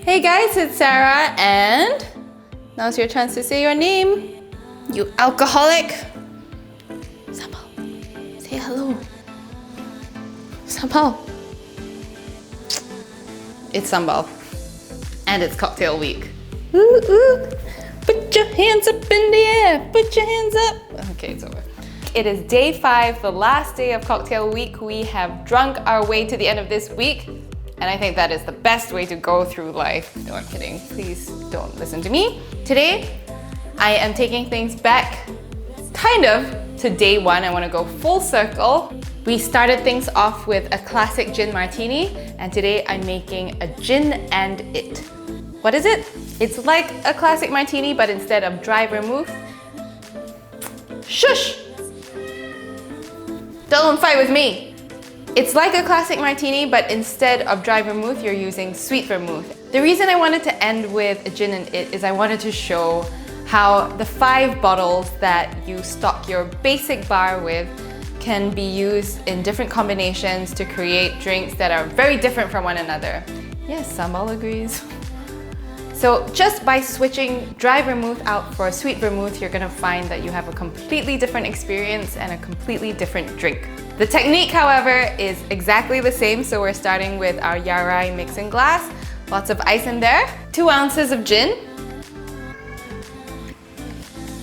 Hey guys, it's Sarah, and now's your chance to say your name. You alcoholic. Sambal, say hello. Sambal. It's Sambal, and it's cocktail week. Ooh, ooh. Put your hands up in the air. Put your hands up. Okay, it's over. It is day 5, the last day of cocktail week. We have drunk our way to the end of this week, and I think that is the best way to go through life. No, I'm kidding. Please don't listen to me. Today, I am taking things back, kind of, to day 1. I want to go full circle. We started things off with a classic gin martini, and today I'm making a gin and it. What is it? It's like a classic martini, but instead of dry vermouth, shush! Don't fight with me. It's like a classic martini, but instead of dry vermouth, you're using sweet vermouth. The reason I wanted to end with a gin and it is I wanted to show how the 5 bottles that you stock your basic bar with can be used in different combinations to create drinks that are very different from one another. Yes, Sambal agrees. So just by switching dry vermouth out for sweet vermouth, you're gonna find that you have a completely different experience and a completely different drink. The technique, however, is exactly the same. So we're starting with our Yarai mixing glass, lots of ice in there, 2 ounces of gin,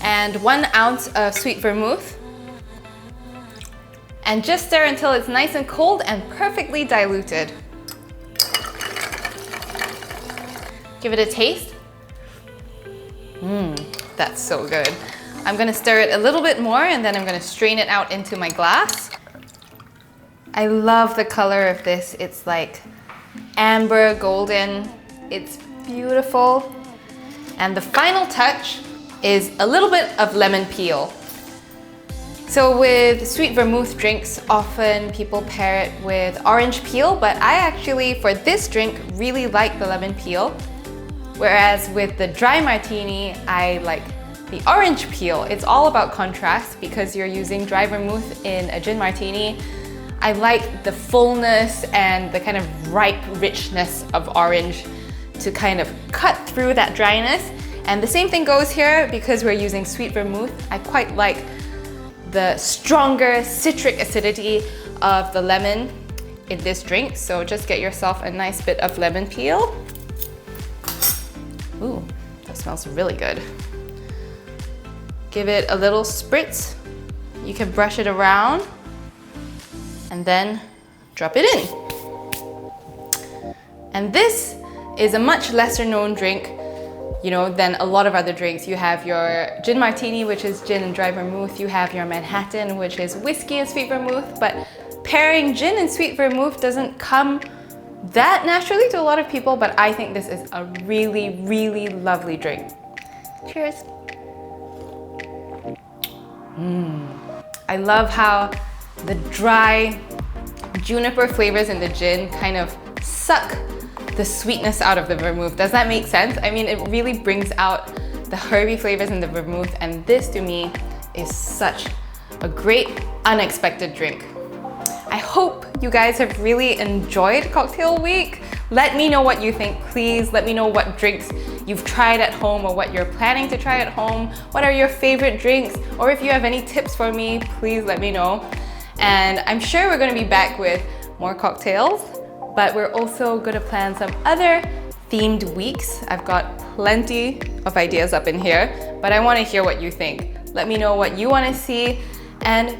and 1 ounce of sweet vermouth. And just stir until it's nice and cold and perfectly diluted. Give it a taste. That's so good. I'm gonna stir it a little bit more and then I'm gonna strain it out into my glass. I love the color of this. It's like amber golden. It's beautiful. And the final touch is a little bit of lemon peel. So with sweet vermouth drinks, often people pair it with orange peel, but I actually, for this drink, really like the lemon peel. Whereas with the dry martini, I like the orange peel. It's all about contrast because you're using dry vermouth in a gin martini. I like the fullness and the kind of ripe richness of orange to kind of cut through that dryness. And the same thing goes here because we're using sweet vermouth. I quite like the stronger citric acidity of the lemon in this drink. So just get yourself a nice bit of lemon peel. Ooh, that smells really good. Give it a little spritz. You can brush it around and then drop it in. And this is a much lesser known drink, you know, than a lot of other drinks. You have your gin martini, which is gin and dry vermouth. You have your Manhattan, which is whiskey and sweet vermouth. But pairing gin and sweet vermouth doesn't come that naturally to a lot of people, but I think this is a really, really lovely drink. Cheers. I love how the dry juniper flavors in the gin kind of suck the sweetness out of the vermouth. Does that make sense? I mean, it really brings out the herby flavors in the vermouth, and this to me is such a great, unexpected drink. I hope you guys have really enjoyed cocktail week. Let me know what you think, please. Let me know what drinks you've tried at home or what you're planning to try at home. What are your favorite drinks? Or if you have any tips for me, please let me know. And I'm sure we're gonna be back with more cocktails, but we're also gonna plan some other themed weeks. I've got plenty of ideas up in here, but I wanna hear what you think. Let me know what you wanna see and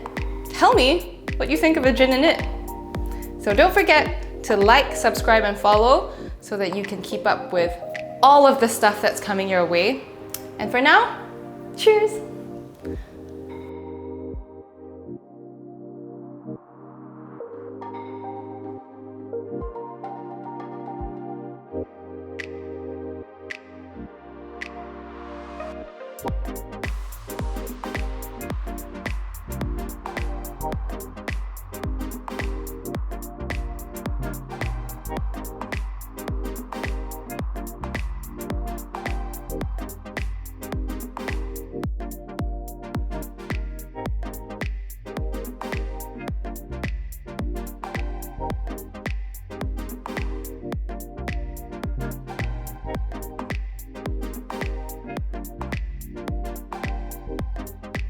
tell me what you think of a gin and it. So don't forget to like, subscribe, and follow so that you can keep up with all of the stuff that's coming your way. And for now, cheers!